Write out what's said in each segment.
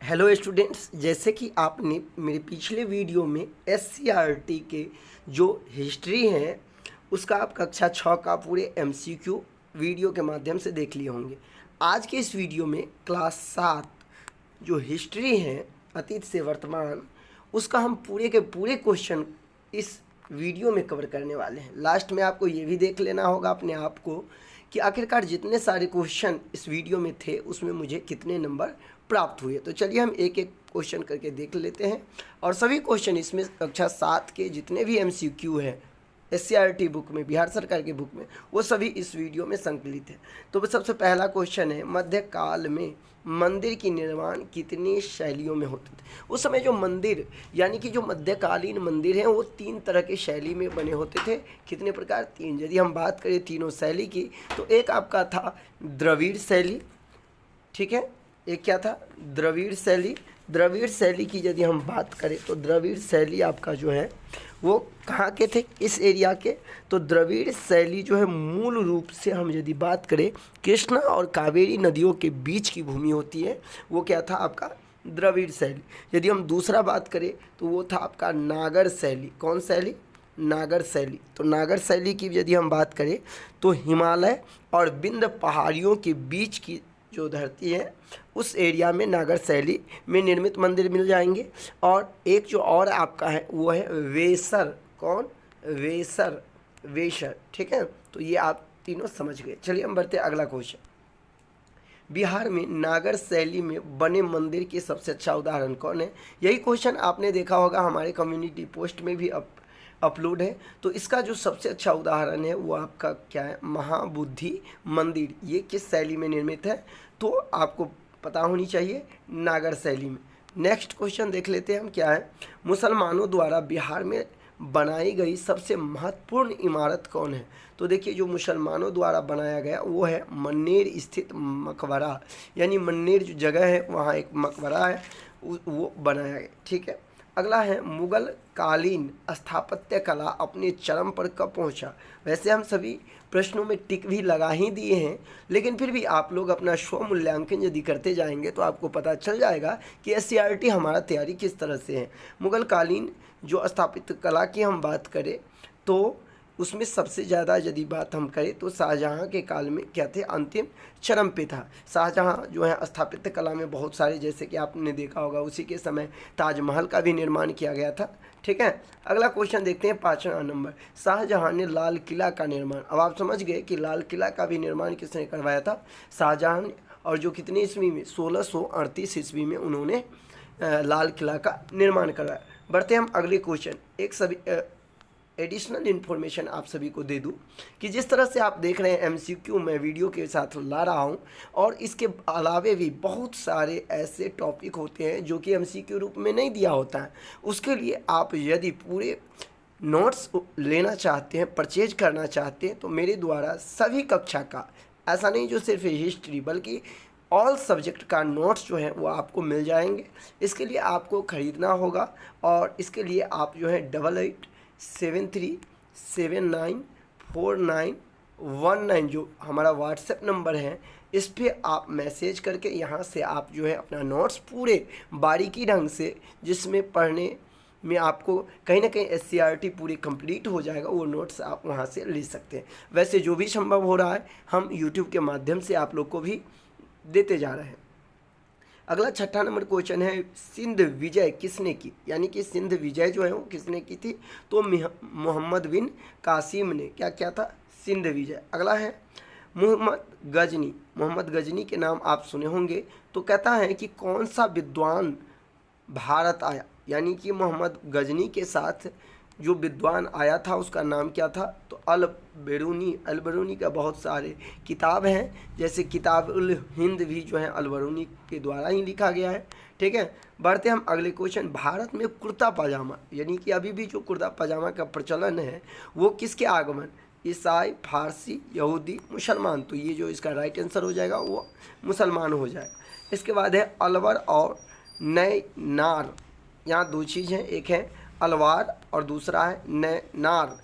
Hello students, जैसे कि आपने मेरे पिछले वीडियो में एससीईआरटी के जो हिस्ट्री है उसका आप कक्षा 6 का पूरे एमसीक्यू वीडियो के माध्यम से देख लिए होंगे। आज के इस वीडियो में क्लास 7 जो हिस्ट्री है अतीत से वर्तमान, उसका हम पूरे के पूरे क्वेश्चन इस वीडियो में कवर करने वाले हैं। लास्ट में आपको ये भी देख लेना होगा अपने आप को कि आखिरकार जितने सारे क्वेश्चन इस वीडियो में थे उसमें मुझे कितने नंबर प्राप्त हुए। तो चलिए हम एक एक क्वेश्चन करके देख लेते हैं। और सभी क्वेश्चन इसमें कक्षा 7 के जितने भी एमसीक्यू है एससीईआरटी बुक में, बिहार सरकार की बुक में, वो सभी इस वीडियो में संकलित है। तो सबसे पहला क्वेश्चन है, मध्यकाल में मंदिर की निर्माण कितनी शैलियों में होते थे। उस समय जो मंदिर यानी कि जो मध्यकालीन मंदिर हैं वो 3 तरह के शैली में बने होते थे। कितने प्रकार? 3। यदि हम बात करें तीनों शैली की तो एक आपका था द्रविड़ शैली, ठीक है। एक क्या था? द्रविड़ शैली। द्रविड़ शैली की यदि हम बात करें तो द्रविड़ शैली आपका जो है वो कहाँ के थे? इस एरिया के। तो द्रविड़ शैली जो है मूल रूप से हम यदि बात करें कृष्णा और कावेरी नदियों के बीच की भूमि होती है, वो क्या था आपका? द्रविड़ शैली। यदि हम दूसरा बात करें तो वो था आपका नागर शैली। कौन शैली? नागर शैली। तो नागर शैली की यदि हम बात करें तो हिमालय और विंध्य पहाड़ियों के बीच की जो धरती है उस एरिया में नागर शैली में निर्मित मंदिर मिल जाएंगे। और एक जो और आपका है वो है वेसर। कौन? वेसर। वेसर, ठीक है। तो ये आप तीनों समझ गए। चलिए हम बढ़ते हैं अगला क्वेश्चन। बिहार में नागर शैली में बने मंदिर के सबसे अच्छा उदाहरण कौन है? यही क्वेश्चन आपने देखा होगा हमारे कम्युनिटी पोस्ट में भी अपलोड है। तो इसका जो सबसे अच्छा उदाहरण है वो आपका क्या है? महाबोधि मंदिर। ये किस शैली में निर्मित है? तो आपको पता होनी चाहिए, नागर शैली में। नेक्स्ट क्वेश्चन देख लेते हैं हम, क्या है? मुसलमानों द्वारा बिहार में बनाई गई सबसे महत्वपूर्ण इमारत कौन है? तो देखिए, जो मुसलमानों द्वारा बनाया गया वो है मन्नेर स्थित मकबरा। यानी मन्नेर जो जगह है वहाँ एक मकबरा है, वो बनाया गया, ठीक है। अगला है, मुगल कालीन स्थापत्य कला अपने चरम पर कब पहुंचा? वैसे हम सभी प्रश्नों में टिक भी लगा ही दिए हैं, लेकिन फिर भी आप लोग अपना स्व मूल्यांकन यदि करते जाएंगे तो आपको पता चल जाएगा कि एससीईआरटी हमारा तैयारी किस तरह से है। मुगल कालीन जो स्थापत्य कला की हम बात करें तो उसमें सबसे ज़्यादा यदि बात हम करें तो शाहजहाँ के काल में क्या थे? अंतिम चरम पे था। शाहजहाँ जो है स्थापत्य कला में बहुत सारे, जैसे कि आपने देखा होगा उसी के समय ताजमहल का भी निर्माण किया गया था, ठीक है। अगला क्वेश्चन देखते हैं, 5वां नंबर। शाहजहाँ ने लाल किला का निर्माण, अब आप समझ गए कि लाल किला का भी निर्माण किसने करवाया था? शाहजहाँ ने। और जो कितनी ईस्वी में? 1638 ईस्वी में उन्होंने लाल किला का निर्माण करवाया। बढ़ते हम अगले क्वेश्चन। एक सभी एडिशनल इन्फॉर्मेशन आप सभी को दे दूं कि जिस तरह से आप देख रहे हैं एमसीक्यू मैं वीडियो के साथ ला रहा हूं, और इसके अलावे भी बहुत सारे ऐसे टॉपिक होते हैं जो कि एमसीक्यू रूप में नहीं दिया होता है। उसके लिए आप यदि पूरे नोट्स लेना चाहते हैं, परचेज करना चाहते हैं, तो मेरे द्वारा सभी कक्षा का, ऐसा नहीं जो सिर्फ हिस्ट्री बल्कि ऑल सब्जेक्ट का नोट्स जो है वो आपको मिल जाएंगे। इसके लिए आपको ख़रीदना होगा, और इसके लिए आप जो है 8873794919 जो हमारा व्हाट्सएप नंबर है, इस पर आप मैसेज करके यहाँ से आप जो है अपना नोट्स पूरे बारीकी ढंग से, जिसमें पढ़ने में आपको कहीं ना कहीं एससीईआरटी पूरी कंप्लीट हो जाएगा, वो नोट्स आप वहाँ से ले सकते हैं। वैसे जो भी संभव हो रहा है हम यूट्यूब के माध्यम से आप लोग को भी देते जा रहे हैं। अगला 6वां नंबर क्वेश्चन है, सिंध विजय किसने की? यानी कि सिंध विजय जो है वो किसने की थी? तो मोहम्मद बिन कासिम ने क्या क्या था? सिंध विजय। अगला है मोहम्मद गजनी। मोहम्मद गजनी के नाम आप सुने होंगे। तो कहता है कि कौन सा विद्वान भारत आया? यानी कि मोहम्मद गजनी के साथ जो विद्वान आया था उसका नाम क्या था? तो अल बेरूनी। अल बेरूनी का बहुत सारे किताब हैं, जैसे किताब उल हिंद भी जो है अल बेरूनी के द्वारा ही लिखा गया है, ठीक है। बढ़ते हम अगले क्वेश्चन। भारत में कुर्ता पजामा, यानी कि अभी भी जो कुर्ता पजामा का प्रचलन है वो किसके आगमन? ईसाई, फारसी, यहूदी, मुसलमान। तो ये जो इसका राइट आंसर हो जाएगा वो मुसलमान हो जाएगा। इसके बाद है अलवर और नैनार। यहाँ 2 चीज़ हैं, एक है अलवार और दूसरा है नैनार।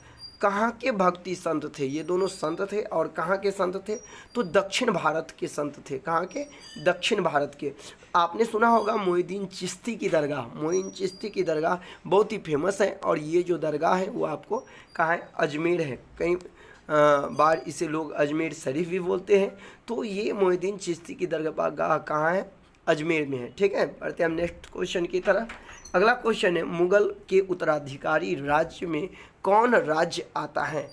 कहाँ के भक्ति संत थे? ये दोनों संत थे और कहाँ के संत थे? तो दक्षिण भारत के संत थे। कहाँ के? दक्षिण भारत के। आपने सुना होगा मोइनुद्दीन चिश्ती की दरगाह। मोइनुद्दीन चिश्ती की दरगाह बहुत ही फेमस है और ये जो दरगाह है वो आपको कहाँ है? अजमेर है। कई बार इसे लोग अजमेर शरीफ भी बोलते हैं। तो ये मोइनुद्दीन चिश्ती की दरगाह कहाँ है? अजमेर में है। ठीक है, बढ़ते हैं हम नेक्स्ट क्वेश्चन की तरफ। अगला क्वेश्चन है, मुगल के उत्तराधिकारी राज्य में कौन राज्य आता है?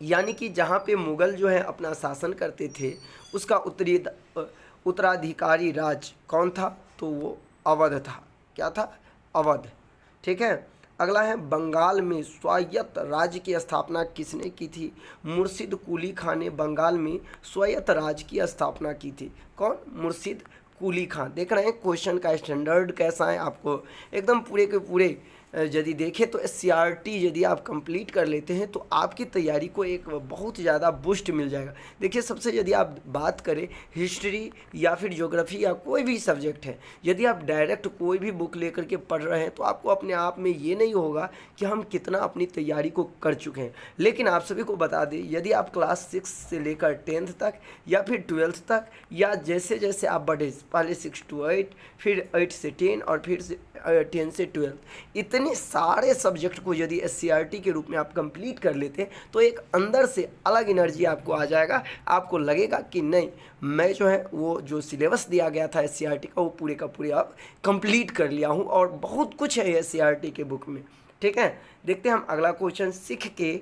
यानी कि जहाँ पे मुगल जो है अपना शासन करते थे उसका उत्तराधिकारी राज्य कौन था? तो वो अवध था। क्या था? अवध। ठीक है, अगला है, बंगाल में स्वायत्त राज्य की स्थापना किसने की थी? मुर्शिद कुली खान ने बंगाल में स्वायत्त राज्य की स्थापना की थी। कौन? मुर्शिद कुली खान। देख रहे हैं क्वेश्चन का स्टैंडर्ड कैसा है, आपको एकदम पूरे के पूरे यदि देखें तो SCRT यदि आप कंप्लीट कर लेते हैं तो आपकी तैयारी को एक बहुत ज़्यादा बूस्ट मिल जाएगा। देखिए, सबसे यदि आप बात करें हिस्ट्री या फिर ज्योग्राफी या कोई भी सब्जेक्ट है, यदि आप डायरेक्ट कोई भी बुक लेकर के पढ़ रहे हैं तो आपको अपने आप में ये नहीं होगा कि हम कितना अपनी तैयारी को कर चुके हैं। लेकिन आप सभी को बता दें, यदि आप क्लास 6 से लेकर 10th तक या फिर 12th तक या जैसे जैसे आप बढ़े, पहले 6 to 8, फिर 8 से 10 और फिर 10 से 12, इतने सारे सब्जेक्ट को यदि SCRT के रूप में आप कंप्लीट कर लेते हैं तो एक अंदर से अलग एनर्जी आपको आ जाएगा। आपको लगेगा कि नहीं, मैं जो है वो जो सिलेबस दिया गया था SCRT का वो पूरे का पूरे अब कंप्लीट कर लिया हूँ और बहुत कुछ है SCRT के बुक में। ठीक है, देखते हैं हम अगला क्वेश्चन। सिख के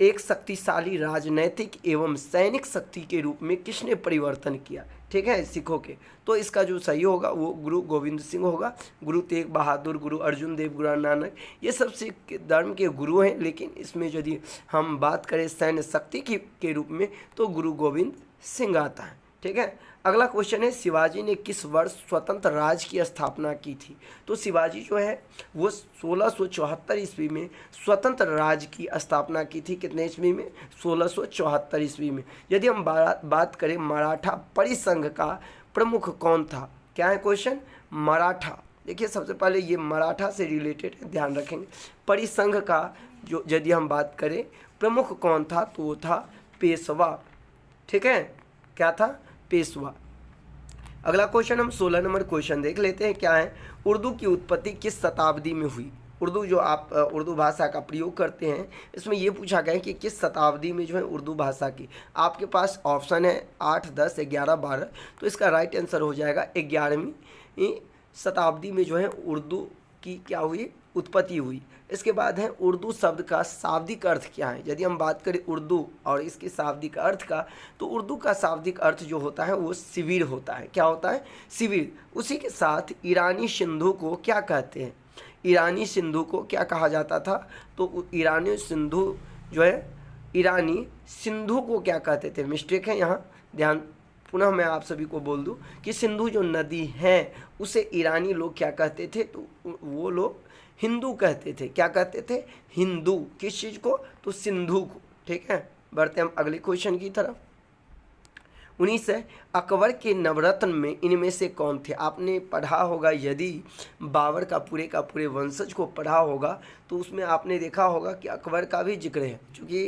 एक शक्तिशाली राजनैतिक एवं सैनिक शक्ति के रूप में किसने परिवर्तन किया? ठीक है, सिखों के। तो इसका जो सही होगा वो गुरु गोविंद सिंह होगा। गुरु तेग बहादुर, गुरु अर्जुन देव, गुरु नानक, ये सब सिख धर्म के गुरु हैं। लेकिन इसमें यदि हम बात करें सैन्य शक्ति के रूप में तो गुरु गोविंद सिंह आता है। ठीक है, अगला क्वेश्चन है, शिवाजी ने किस वर्ष स्वतंत्र राज्य की स्थापना की थी? तो शिवाजी जो है वो 1674 ईस्वी में स्वतंत्र राज्य की स्थापना की थी। कितने ईस्वी में? 1674 ईस्वी में। यदि हम बात करें मराठा परिसंघ का प्रमुख कौन था? क्या है क्वेश्चन? मराठा। देखिए, सबसे पहले ये मराठा से रिलेटेड है, ध्यान रखेंगे। परिसंघ का जो यदि हम बात करें प्रमुख कौन था तो वो था पेशवा। ठीक है, क्या था? पेशवा। अगला क्वेश्चन हम 16 नंबर क्वेश्चन देख लेते हैं। क्या है? उर्दू की उत्पत्ति किस शताब्दी में हुई? उर्दू जो आप उर्दू भाषा का प्रयोग करते हैं, इसमें ये पूछा गया है कि किस शताब्दी में जो है उर्दू भाषा की। आपके पास ऑप्शन है 8, 10, 11, 12। तो इसका राइट आंसर हो जाएगा 11वीं शताब्दी में जो है उर्दू की क्या हुई? उत्पत्ति हुई। इसके बाद है उर्दू शब्द का शाब्दिक अर्थ क्या है? यदि हम बात करें उर्दू और इसके शाब्दिक अर्थ का, तो उर्दू का शाब्दिक अर्थ जो होता है वो शिविर होता है। क्या होता है? शिविर। उसी के साथ ईरानी सिंधु को क्या कहते हैं? ईरानी सिंधु को क्या कहा जाता था? तो ईरानी सिंधु जो है, ईरानी सिंधु को क्या कहते थे? मिस्टेक है यहाँ, ध्यान। पुनः मैं आप सभी को बोल दूं कि सिंधु जो नदी है उसे ईरानी लोग क्या कहते थे? तो वो लोग हिंदू कहते थे। क्या कहते थे? हिंदू। किस चीज़ को? तो सिंधु को। ठीक है, बढ़ते हम अगले क्वेश्चन की तरफ। 19 है, अकबर के नवरत्न में इनमें से कौन थे? आपने पढ़ा होगा, यदि बाबर का पूरे वंशज को पढ़ा होगा तो उसमें आपने देखा होगा कि अकबर का भी जिक्र है। क्योंकि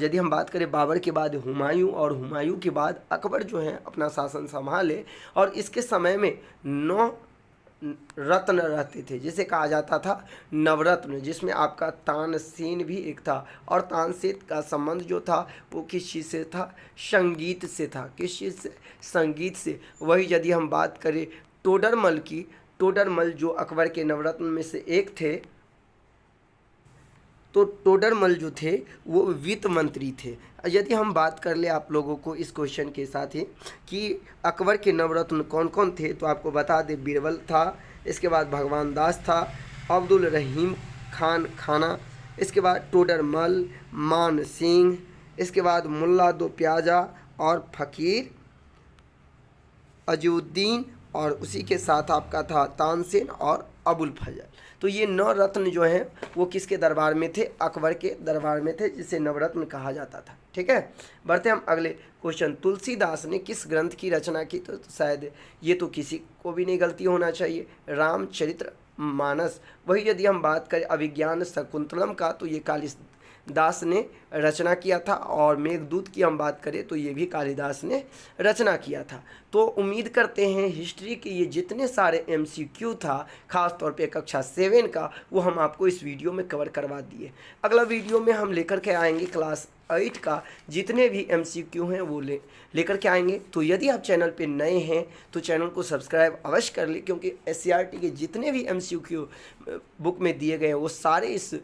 यदि हम बात करें बाबर के बाद हुमायूं और हुमायूं के बाद अकबर जो है अपना शासन संभाले और इसके समय में 9 रत्न रहते थे, जिसे कहा जाता था नवरत्न, जिसमें आपका तानसेन भी एक था। और तानसेन का संबंध जो था वो किस चीज़ से था? संगीत से था। किस चीज़ से? संगीत से। वही यदि हम बात करें टोडरमल की, टोडरमल जो अकबर के नवरत्न में से एक थे, तो टोडरमल जो थे वो वित्त मंत्री थे। यदि हम बात कर ले आप लोगों को इस क्वेश्चन के साथ ही कि अकबर के नवरत्न कौन कौन थे, तो आपको बता दे, बीरबल था, इसके बाद भगवान दास था, अब्दुल रहीम खान खाना, इसके बाद टोडरमल, मान सिंह, इसके बाद मुल्ला दो प्याजा और फ़कीर अजुद्दीन, और उसी के साथ आपका था तानसेन और अबुल फजल। तो ये 9 रत्न जो हैं वो किसके दरबार में थे? अकबर के दरबार में थे, जिसे नवरत्न कहा जाता था। ठीक है, बढ़ते हम अगले क्वेश्चन। तुलसीदास ने किस ग्रंथ की रचना की? तो शायद ये तो किसी को भी नहीं गलती होना चाहिए, रामचरित्र मानस। वही यदि हम बात करें अभिज्ञान शकुंतलम का तो ये कालिदास ने रचना किया था, और मेघदूत की हम बात करें तो ये भी कालिदास ने रचना किया था। तो उम्मीद करते हैं हिस्ट्री के ये जितने सारे MCQ था, ख़ास तौर पे कक्षा 7 का, वो हम आपको इस वीडियो में कवर करवा दिए। अगला वीडियो में हम लेकर के आएंगे क्लास 8 का जितने भी MCQ हैं वो लेकर के आएंगे। तो यदि आप चैनल पे नए हैं तो चैनल को सब्सक्राइब अवश्य कर लें, क्योंकि SCRT के जितने भी MCQ बुक में दिए गए हैं वो सारे इस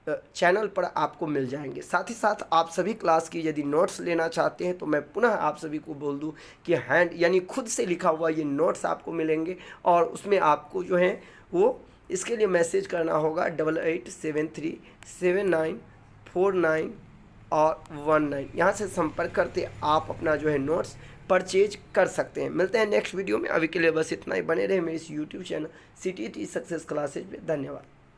चैनल पर आपको मिल जाएंगे। साथ ही साथ आप सभी क्लास की यदि नोट्स लेना चाहते हैं तो मैं पुनः आप सभी को बोल दूं कि हैंड यानी खुद से लिखा हुआ ये नोट्स आपको मिलेंगे, और उसमें आपको जो है वो इसके लिए मैसेज करना होगा 88737949 और 19। यहाँ से संपर्क करते आप अपना जो है नोट्स परचेज कर सकते हैं। मिलते हैं नेक्स्ट वीडियो में। अभी के लिए बस इतना ही। बने रहे मेरे इस YouTube channel CTT success classes में। धन्यवाद।